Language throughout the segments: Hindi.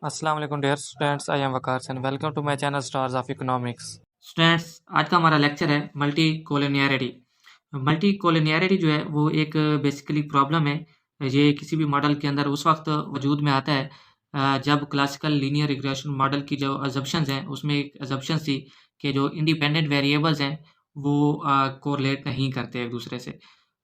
अस्सलाम वालेकुम dear students, I am Waqar and welcome to my channel stars of economics. Students, आज का हमारा लेक्चर है मल्टी कोलिनियरिटी। मल्टी कोलिनियरिटी जो है वो एक बेसिकली प्रॉब्लम है। ये किसी भी मॉडल के अंदर उस वक्त वजूद में आता है जब क्लासिकल लीनियर रिग्रेशन मॉडल की जो अजम्पशंस हैं उसमें एक अजम्पशन थी कि जो इंडिपेंडेंट वेरिएबल्स हैं वो कोरिलेट नहीं करते एक दूसरे से।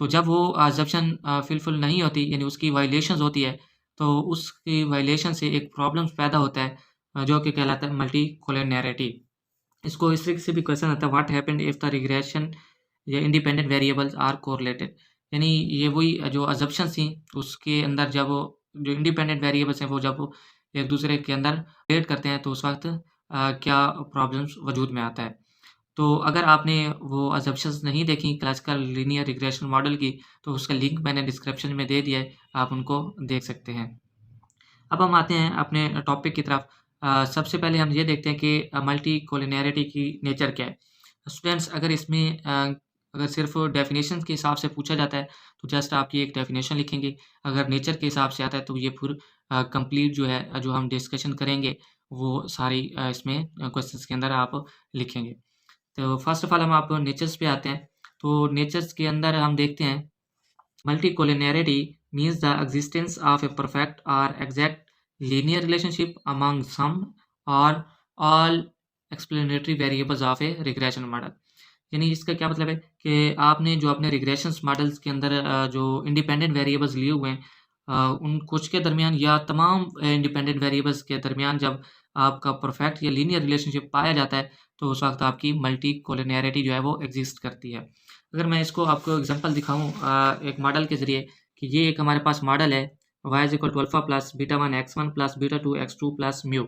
तो जब वो अजम्पशन फुलफिल नहीं होती यानी उसकी वायलेशंस होती है, तो उसकी वायलेशन से एक प्रॉब्लम्स पैदा होता है जो कि कहलाता है मल्टी कोलिनियरिटी। इसको इस तरीके से भी क्वेश्चन आता है, what happened if the regression या इंडिपेंडेंट वेरिएबल्स आर कोरिलेटेड। यानी ये वही जो अजम्पशन थी उसके अंदर जब वो जो इंडिपेंडेंट वेरिएबल्स हैं वो जब वो एक दूसरे के अंदर रिलेट करते हैं तो उस वक्त क्या प्रॉब्लम्स वजूद में आता है। तो अगर आपने वो अजम्पशंस नहीं देखी क्लासिकल लीनियर रिग्रेशन मॉडल की, तो उसका लिंक मैंने डिस्क्रिप्शन में दे दिया है, आप उनको देख सकते हैं। अब हम आते हैं अपने टॉपिक की तरफ। सबसे पहले हम ये देखते हैं कि मल्टी कोलिनियरिटी की नेचर क्या है। स्टूडेंट्स, अगर इसमें अगर सिर्फ डेफिनेशन के हिसाब से पूछा जाता है तो जस्ट आपकी एक डेफिनेशन लिखेंगे। अगर नेचर के हिसाब से आता है तो ये फिर कंप्लीट जो है जो हम डिस्कशन करेंगे वो सारी इसमें क्वेश्चंस के अंदर आप लिखेंगे। तो फर्स्ट ऑफ ऑल हम आप नेचर्स पे आते हैं। तो नेचर्स के अंदर हम देखते हैं multicollinearity means the existence of a perfect or exact linear relationship among some or all explanatory variables of a regression model। यानी इसका क्या मतलब है कि आपने जो अपने रिग्रेशंस मॉडल्स के अंदर जो इंडिपेंडेंट वेरिएबल्स लिए हुए हैं उन कुछ के दरमियान या तमाम इंडिपेंडेंट वेरिएबल्स के दरमियान जब आपका परफेक्ट या लीनियर रिलेशनशिप पाया जाता है तो उस वक्त आपकी मल्टी कोलिनियरिटी जो है वो एग्जिस्ट करती है। अगर मैं इसको आपको एग्जांपल दिखाऊं एक मॉडल के ज़रिए कि ये एक हमारे पास मॉडल है y is equal to alpha plus beta one x one plus beta two x two plus mu.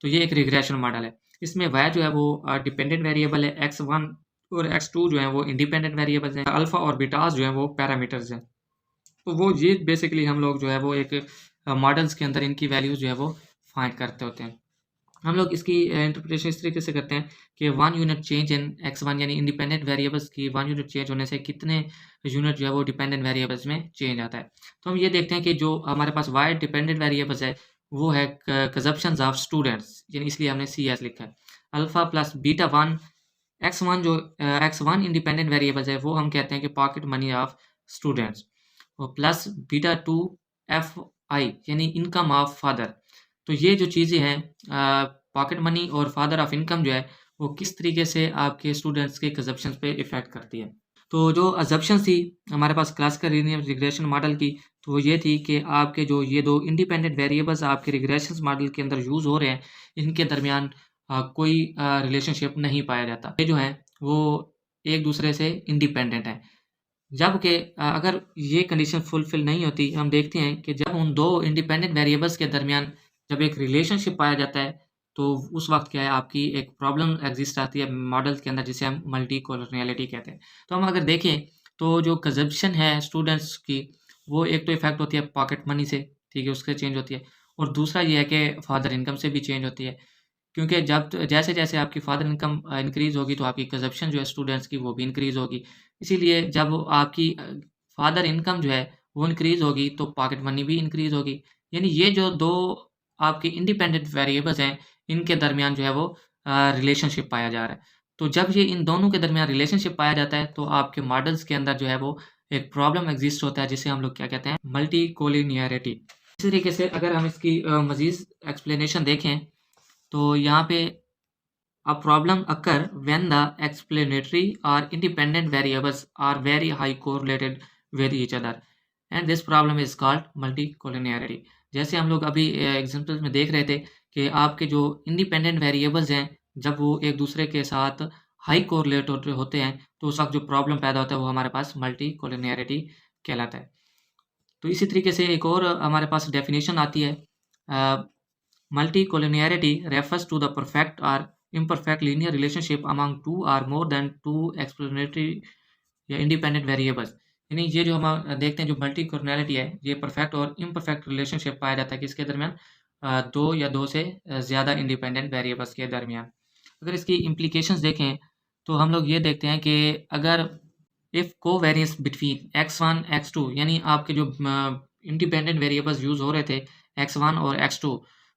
तो ये एक रिग्रेशन मॉडल है। इसमें y जो है वो डिपेंडेंट वेरिएबल है, एक्स वन और एक्स टू जो है वो इंडिपेंडेंट वेरिएबल्स हैं, अल्फा और बीटास जो है वो पैरामीटर्स हैं। तो वो ये बेसिकली हम लोग जो है वो एक मॉडल्स के अंदर इनकी वैल्यूज जो है वो फाइंड करते होते हैं। हम लोग इसकी इंटरप्रिटेशन इस तरीके से करते हैं कि one unit change in x one यानी इंडिपेंडेंट वेरिएबल्स की वन यूनिट चेंज होने से कितने यूनिट जो है वो डिपेंडेंट वेरिएबल्स में चेंज आता है। तो हम ये देखते हैं कि जो हमारे पास वाई डिपेंडेंट वेरिएबल्स है वो है कंजप्शन ऑफ स्टूडेंट्स, यानी इसलिए हमने सी एस लिखा है। Alpha plus beta one x one जो एक्स वन इंडिपेंडेंट वेरिएबल्स है वो हम कहते हैं कि पॉकेट मनी ऑफ स्टूडेंट्स, और plus beta to F I यानी इनकम ऑफ फादर। तो ये जो चीज़ें हैं पॉकेट मनी और फादर ऑफ इनकम जो है वो किस तरीके से आपके स्टूडेंट्स के कंजप्शन पे इफ़ेक्ट करती है। तो जो अजम्पशन थी हमारे पास क्लासिकल लीनियर रिग्रेशन मॉडल की, तो वो ये थी कि आपके जो ये दो इंडिपेंडेंट वेरिएबल्स आपके रिग्रेशन मॉडल के अंदर यूज़ हो रहे हैं इनके दरमियान कोई रिलेशनशिप नहीं पाया जाता। ये जो है वो एक दूसरे से इंडिपेंडेंट है। जबकि अगर ये कंडीशन फुलफिल नहीं होती, हम देखते हैं कि जब उन दो इंडिपेंडेंट वेरिएबल्स के दरमियान जब एक रिलेशनशिप पाया जाता है तो उस वक्त क्या है आपकी एक प्रॉब्लम एग्जिस्ट आती है मॉडल के अंदर जिसे हम मल्टी कोलिनियरिटी कहते हैं। तो हम अगर देखें तो जो कंजप्शन है स्टूडेंट्स की वो एक तो इफेक्ट होती है पॉकेट मनी से, ठीक है, उससे चेंज होती है, और दूसरा ये है कि फादर इनकम से भी चेंज होती है। क्योंकि जब जैसे-जैसे आपकी फादर इनकम इंक्रीज़ होगी तो आपकी कंज़प्शन जो है स्टूडेंट्स की वो भी इंक्रीज़ होगी। इसीलिए जब आपकी फादर इनकम जो है वो इंक्रीज़ होगी तो पॉकेट मनी भी इंक्रीज़ होगी। यानी ये जो 2 आपके इंडिपेंडेंट वेरिएबल्स हैं इनके दरमियान जो है वो रिलेशनशिप पाया जा रहा है। तो जब ये इन दोनों के दरमियान रिलेशनशिप पाया जाता है तो आपके मॉडल्स के अंदर जो है वो एक प्रॉब्लम एक्सिस्ट होता है जिसे हम लोग क्या कहते हैं मल्टी कोलिनियरिटी। इसी तरीके से अगर हम इसकी मज़ीद एक्सप्लेनेशन देखें तो यहाँ पे a problem occur when the explanatory or independent variables are very high correlated with each other and this problem is called multicollinearity। जैसे हम लोग अभी एग्जांपल में देख रहे थे कि आपके जो इंडिपेंडेंट वेरिएबल्स हैं जब वो एक दूसरे के साथ हाई कोरिलेट होते हैं तो उस वक्त जो प्रॉब्लम पैदा होता है वो हमारे पास मल्टी कोलिनियरिटी कहलाता है। तो इसी तरीके से एक और हमारे पास डेफिनेशन आती है, multicollinearity refers to the perfect or imperfect linear relationship among two or more than two explanatory या इंडिपेंडेंट वेरिएबल्स। यानी ये जो हम देखते हैं जो मल्टीकोलिनियरिटी है ये परफेक्ट और इम्परफेक्ट रिलेशनशिप पाया जाता है किसके दरमियान, दो या दो से ज़्यादा इंडिपेंडेंट वेरिएबल्स के दरमियान। अगर इसकी इम्प्लीकेशंस देखें तो हम लोग ये देखते हैं कि अगर if covariance between x one x two यानी आपके जो इंडिपेंडेंट वेरिएबल्स यूज़ हो रहे थे एक्स वन और एक्स टू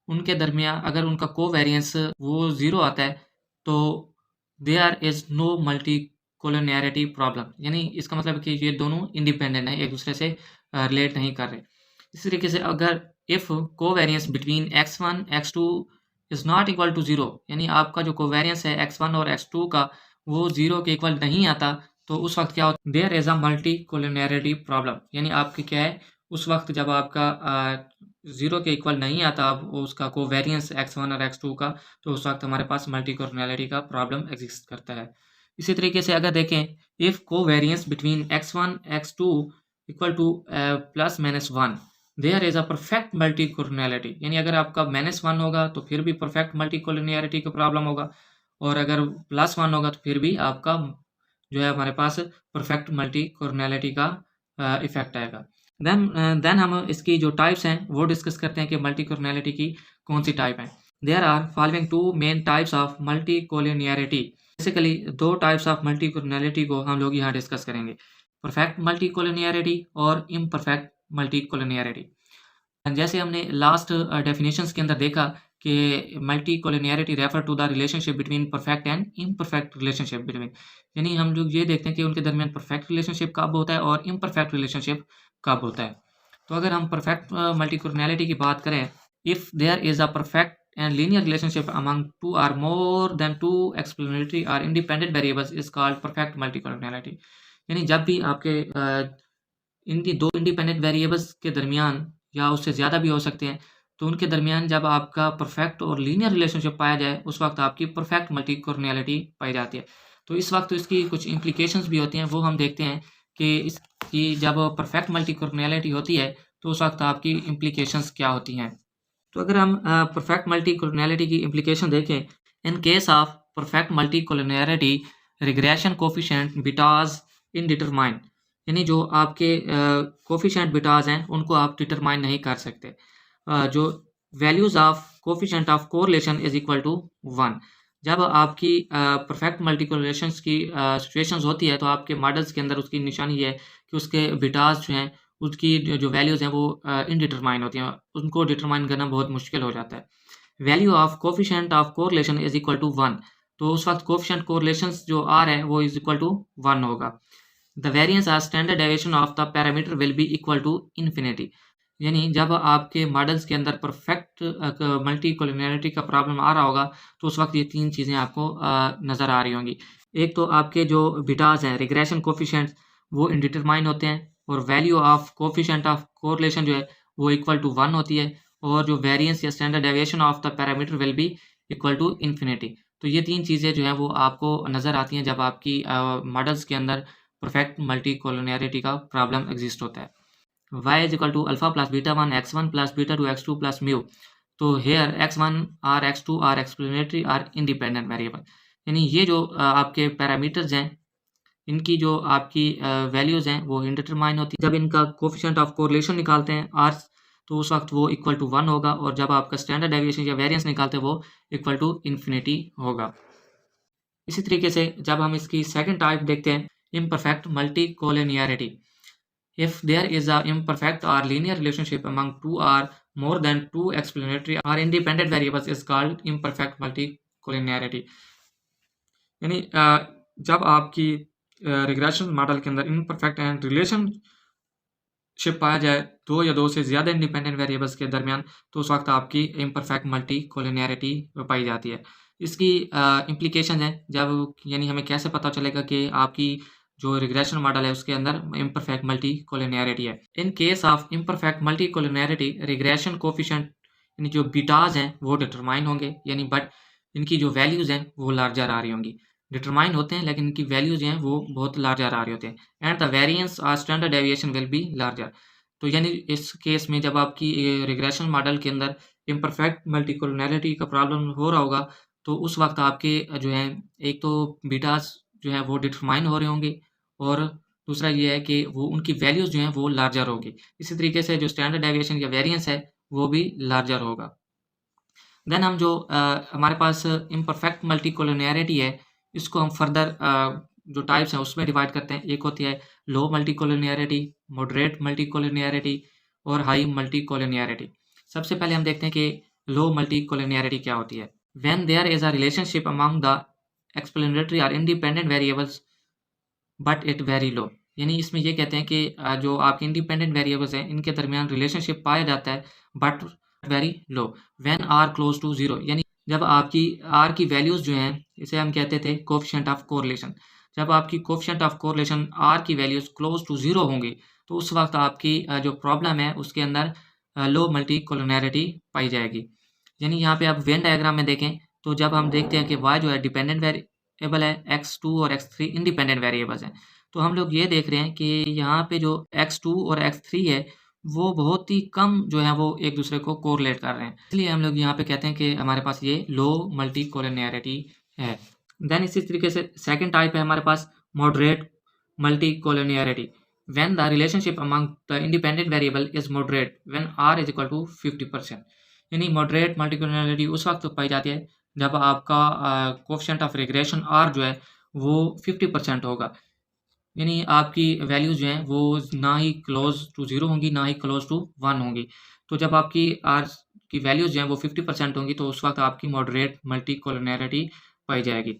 उनके दरमियान अगर उनका कोवेरिएंस वो 0 आता है तो there is no multicollinearity problem, यानी इसका मतलब है कि ये दोनों इंडिपेंडेंट हैं, एक दूसरे से रिलेट नहीं कर रहे। इसी तरीके से अगर if covariance between x1 x2 is not equal to 0, यानी आपका जो कोवेरिएंस है x1 और x2 का वो 0 के इक्वल नहीं आता, तो उस वक्त क्या होता है, there is a multicollinearity problem, यानी आपकी क्या है उस वक्त जब आपका 0 के इक्वल नहीं आता अब उसका कोवेरिएंस x1 और x2 का, तो उस वक्त हमारे पास मल्टी कोलिनियरिटी का प्रॉब्लम एग्जिस्ट करता है। इसी तरीके से अगर देखें if covariance between x1 x2 equal to plus minus 1, there is a perfect multicollinearity, यानी अगर आपका -1 होगा तो फिर भी परफेक्ट मल्टी कोलिनियरिटी का प्रॉब्लम होगा, और अगर +1 होगा तो फिर भी आपका जो है हमारे पास परफेक्ट मल्टी कोलिनियरिटी का इफेक्ट आएगा। देन हम इसकी जो टाइप्स हैं वो डिस्कस करते हैं कि मल्टी कोलिनियरिटी की कौन सी टाइप है। There are following 2 main types of multicollinearity. Basically 2 types of multicollinearity को हम लोग यहाँ डिस्कस करेंगे, परफेक्ट मल्टी कोलिनियरिटी और इम्परफेक्ट मल्टी कोलिनियरिटी। जैसे हमने लास्ट डेफिनेशंस के अंदर देखा कि multicollinearity refer to the relationship between perfect and imperfect relationship between, यानी हम लोग ये देखते हैं कि उनके दरमियान परफेक्ट रिलेशनशिप कब होता है और इम्परफेक्ट रिलेशनशिप कब होता है। तो अगर हम परफेक्ट मल्टी कोलिनियरिटी की बात करें, if there is a perfect and linear relationship among two or more than two explanatory or independent variables is called perfect multicollinearity, यानी जब भी आपके इनकी 2 इंडिपेंडेंट वेरिएबल्स के दरमियान या उससे ज़्यादा भी हो सकते हैं, तो उनके दरमियान जब आपका परफेक्ट और लीनियर रिलेशनशिप पाया जाए उस वक्त आपकी परफेक्ट मल्टी कोलिनियरिटी पाई जाती है। तो इस वक्त इसकी कुछ इम्प्लीकेशंस भी होती हैं, वो हम देखते हैं कि इसकी जब परफेक्ट मल्टी कोलिनियरिटी होती है तो उस वक्त आपकी इम्प्लीकेशंस क्या होती हैं। तो अगर हम परफेक्ट मल्टी कोलिनियरिटी की इम्प्लीकेशन देखें, in case of perfect multi collinearity regression coefficient betas इनडिटरमाइन, यानी जो आपके कोफिशिएंट बीटाज हैं उनको आप डिटरमाइन नहीं कर सकते। जो values of coefficient of correlation is equal to 1, जब आपकी परफेक्ट मल्टी कोरिलेशंस की सिचुएशंस होती है तो आपके मॉडल्स के अंदर उसकी निशानी ये है कि उसके बीटाज जो हैं उसकी जो वैल्यूज़ हैं वो इनडिटरमाइन होती हैं, उनको डिटरमाइन करना बहुत मुश्किल हो जाता है। Value of coefficient of correlation is equal to 1, तो उस वक्त कोफिशिएंट कोरिलेशंस जो आर है वो इज इक्वल टू 1 होगा। The variance of standard deviation of the parameter will be equal to infinity, यानी जब आपके मॉडल्स के अंदर परफेक्ट मल्टी कोलिनियरिटी का प्रॉब्लम आ रहा होगा तो उस वक्त ये 3 चीज़ें आपको नज़र आ रही होंगी। एक तो आपके जो बीटाज हैं रिग्रेशन कोफिशिएंट्स वो इनडिटरमाइन होते हैं, और value of coefficient of correlation जो है वो इक्वल टू 1 होती है, और जो वेरिएंस या standard deviation of the parameter will be equal to infinity. तो ये 3 चीज़ें जो हैं वो आपको नज़र आती हैं जब आपकी मॉडल्स के अंदर परफेक्ट मल्टी कोलिनियरिटी का प्रॉब्लम एग्जिस्ट होता है। y is equal to alpha plus beta 1 x1 plus beta 2 x2 plus mu, तो here x1 और x2 और explanatory और independent variable, यानी ये जो आपके पैरामीटर्स हैं इनकी जो आपकी वैल्यूज़ हैं वो इंडिटरमाइन होती है। जब इनका कोफिशिएंट ऑफ कोरिलेशन निकालते हैं r, तो उस वक्त वो इक्वल टू 1 होगा, और जब आपका स्टैंडर्ड डेविएशन या वेरिएंस निकालते हैं वो इक्वल टू इन्फिनिटी होगा। इसी तरीके से जब हम इसकी सेकंड टाइप देखते हैं imperfect multi collinearity, if there is a imperfect or linear relationship among two or more than two explanatory or independent variables is called imperfect multicollinearity, यानी जब आपकी रिग्रेशन मॉडल के अंदर इम्परफेक्ट एंड रिलेशनशिप पाया जाए 2 या 2 से ज़्यादा इंडिपेंडेंट वेरिएबल्स के दरमियान, तो उस वक्त आपकी इम्परफेक्ट मल्टी कोलिनियरिटी पाई जाती है। इसकी इम्प्लीकेशन है जब, यानी हमें कैसे पता चलेगा कि आपकी जो रिग्रेशन मॉडल है उसके अंदर इम्परफेक्ट मल्टी कोलिनियरिटी है। In case of imperfect multi collinearity regression coefficient यानी जो बीटाज हैं वो डिटरमाइन होंगे, यानी बट इनकी जो वैल्यूज़ हैं वो लार्जर आ रही होंगी। डिटरमाइन होते हैं लेकिन इनकी वैल्यूज़ हैं वो बहुत लार्जर आ रही होते हैं, एंड द वेरिएंस और standard deviation will be larger. तो यानी इस केस में जब आपकी रिग्रेशन मॉडल के अंदर इम्परफेक्ट मल्टी कोलिनियरिटी का प्रॉब्लम हो रहा होगा तो उस वक्त आपके जो है एक तो बीटाज जो है वो डिटरमाइन हो रहे होंगे, और दूसरा ये है कि वो उनकी वैल्यूज़ जो हैं वो लार्जर होगी। इसी तरीके से जो स्टैंडर्ड डेविएशन या वेरिएंस है वो भी लार्जर होगा। देन हम जो हमारे पास इम्परफेक्ट मल्टी कोलिनियरिटी है इसको हम फर्दर जो टाइप्स हैं उसमें डिवाइड करते हैं। एक होती है low multicollinearity, moderate multicollinearity और हाई मल्टी कोलिनियरिटी। सबसे पहले हम देखते हैं कि लो मल्टी कोलिनियरिटी क्या होती है। When there is a relationship among the explanatory और independent variables but it very low, यानी इसमें ये कहते हैं कि जो आपके इंडिपेंडेंट वेरिएबल्स हैं इनके दरमियान रिलेशनशिप पाया जाता है but very low when are close to zero, यानी जब आपकी आर की वैल्यूज जो हैं इसे हम कहते थे कोएफिशिएंट ऑफ कोरिलेशन, जब आपकी कोएफिशिएंट ऑफ कोरिलेशन आर की वैल्यूज क्लोज टू जीरो होंगी तो उस वक्त आपकी जो प्रॉब्लम है उसके अंदर लो मल्टी कोलिनियरिटी पाई जाएगी। यानी यहाँ पे आप वेन डायग्राम में देखें तो जब हम देखते हैं कि y जो है डिपेंडेंट वेरिएबल है, x2 और x3 इंडिपेंडेंट वेरिएबल्स हैं, तो हम लोग ये देख रहे हैं कि यहाँ पे जो x2 और x3 है वो बहुत ही कम जो है वो एक दूसरे को कोरिलेट कर रहे हैं, इसलिए हम लोग यहाँ पे कहते हैं कि हमारे पास ये लो मल्टी कोलिनियरिटी है। देन इसी तरीके से सेकेंड टाइप है हमारे पास moderate multicollinearity when the relationship among the independent variable is moderate when r is equal to 50%, यानी मॉडरेट मल्टीकोलिनियरिटी उस वक्त पाई जाती है जब आपका कोएफिशिएंट ऑफ रिग्रेशन r जो है वो 50% होगा, यानी आपकी वैल्यूज जो हैं वो ना ही क्लोज टू जीरो होंगी ना ही क्लोज टू 1 होंगी। तो जब आपकी r की वैल्यूज जो हैं वो 50% होंगी तो उस वक्त आपकी मॉडरेट मल्टीकोलिनियरिटी पाई जाएगी।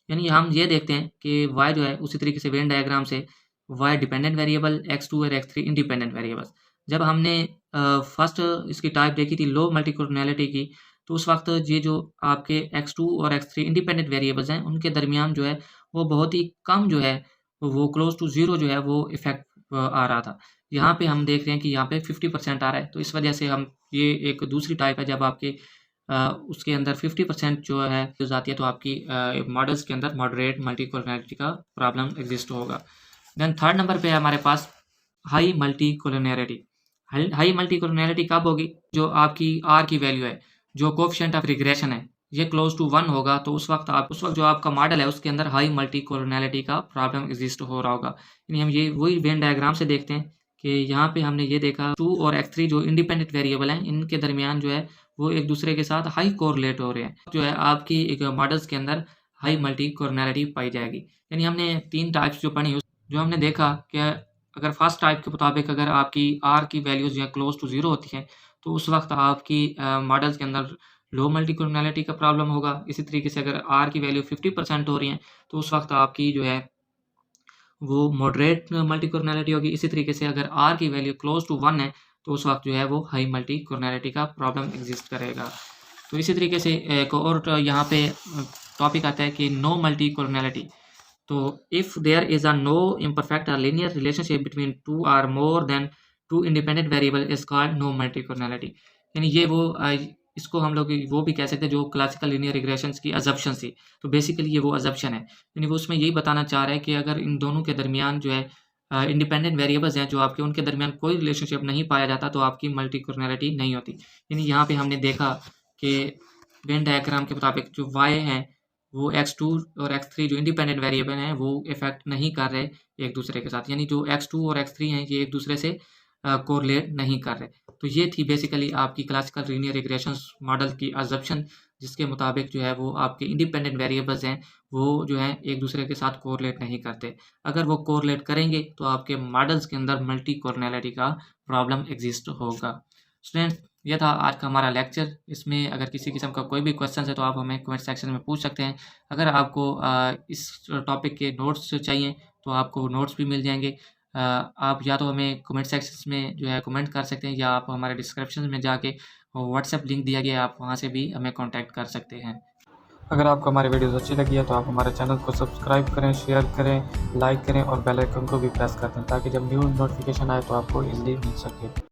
यानी हम ये देखते हैं कि y जो है उसी तरीके से वेन डायग्राम से y डिपेंडेंट वेरिएबल, x2 और x3 इंडिपेंडेंट वेरिएबल्स। जब हमने फर्स्ट इसकी टाइप देखी थी लो मल्टीकोलिनियरिटी की, तो उस वक्त ये जो आपके x2 और x3 इंडिपेंडेंट वेरिएबल्स हैं उनके दरमियान जो है वो बहुत ही कम जो है वो क्लोज टू जीरो जो है वो इफेक्ट आ रहा था। यहाँ पे हम देख रहे हैं कि यहाँ पे 50% आ रहा है, तो इस वजह से हम ये एक दूसरी टाइप है जब आपके उसके अंदर 50% जो है यूज आती है तो आपकी मॉडल्स के अंदर मॉडरेट मल्टीकोलिनियरिटी का प्रॉब्लम एग्जिस्ट होगा। देन थर्ड नंबर पे है हमारे पास high multicollinearity. High multicollinearity कब होगी, जो आपकी आर की वैल्यू है, जो कोएफिशिएंट ऑफ रिग्रेशन है ये क्लोज टू 1 होगा, तो उस वक्त जो आपका मॉडल है उसके अंदर हाई मल्टी कोलिनियरिटी का प्रॉब्लम एग्जिस्ट हो रहा होगा। यानी हम ये वही वेन डायग्राम से देखते हैं कि यहाँ पे हमने ये देखा 2 और x3 जो इंडिपेंडेंट वेरिएबल हैं इनके दरमियान जो है वो एक दूसरे के साथ हाई कोरिलेट हो रहे हैं, जो है आपकी एक मॉडल्स के अंदर हाई मल्टी कोलिनियरिटी पाई जाएगी। यानी हमने 3 टाइप्स जो पढ़ी, जो हमने देखा कि अगर फर्स्ट टाइप के मुताबिक अगर आपकी आर की वैल्यूज जो है क्लोज टू जीरो होती हैं तो उस वक्त आपकी मॉडल्स के अंदर लो मल्टी कोलिनियरिटी का प्रॉब्लम होगा। इसी तरीके से अगर आर की वैल्यू 50% हो रही है तो उस वक्त आपकी जो है वो मॉडरेट मल्टी कोलिनियरिटी होगी। इसी तरीके से अगर आर की वैल्यू क्लोज टू 1 है तो उस वक्त जो है वो हाई मल्टी कोलिनियरिटी का प्रॉब्लम एग्जिस्ट करेगा। तो इसी तरीके से एक और यहाँ पे टॉपिक आता है कि नो मल्टी कोलिनियरिटी। तो if there is a no imperfect और लीनियर रिलेशनशिप बिटवीन 2 और more than 2 independent variable is called no multicollinearity. यानी ये वो इसको हम लोग वो भी कह सकते हैं जो क्लासिकल लीनियर रिग्रेशंस की अजम्पशन थी, तो बेसिकली ये वो अजम्पशन है। यानी वो उसमें यही बताना चाह रहा है कि अगर इन दोनों के दरमियान जो है इंडिपेंडेंट वेरिएबल्स हैं जो आपके उनके दरमियान कोई रिलेशनशिप नहीं पाया जाता तो आपकी मल्टी कोलिनियरिटी नहीं होती। यानी यहाँ पे हमने देखा कि वेन डायग्राम के मुताबिक जो y हैं वो x2 और x3 जो इंडिपेंडेंट वेरिएबल हैं वो इफेक्ट नहीं कर रहे एक दूसरे के साथ, यानी जो x2 और x3 हैं ये एक दूसरे से कोरिलेट नहीं कर रहे। तो ये थी बेसिकली आपकी क्लासिकल लीनियर रिग्रेशंस मॉडल की अजम्पशन, जिसके मुताबिक जो है वो आपके इंडिपेंडेंट वेरिएबल्स हैं वो जो है एक दूसरे के साथ कोरिलेट नहीं करते। अगर वो कोरिलेट करेंगे तो आपके मॉडल्स के अंदर मल्टी कोलिनियरिटी का प्रॉब्लम एग्जिस्ट होगा। स्टूडेंट्स, ये था आज का हमारा लेक्चर। इसमें अगर किसी किस्म का कोई भी क्वेश्चन है तो आप हमें कमेंट सेक्शन में पूछ सकते हैं। अगर आपको इस टॉपिक के नोट्स चाहिए तो आपको नोट्स भी मिल जाएंगे। आप या तो हमें कमेंट सेक्शन में जो है कमेंट कर सकते हैं या आप हमारे डिस्क्रिप्शन में जाके व्हाट्सएप लिंक दिया गया है, आप वहाँ से भी हमें कॉन्टैक्ट कर सकते हैं। अगर आपको हमारी वीडियोस अच्छी लगी है तो आप हमारे चैनल को सब्सक्राइब करें, शेयर करें, लाइक करें और बेल आइकन को भी प्रेस कर दें ताकि जब न्यू नोटिफिकेशन आए तो आपको इजीली मिल सके।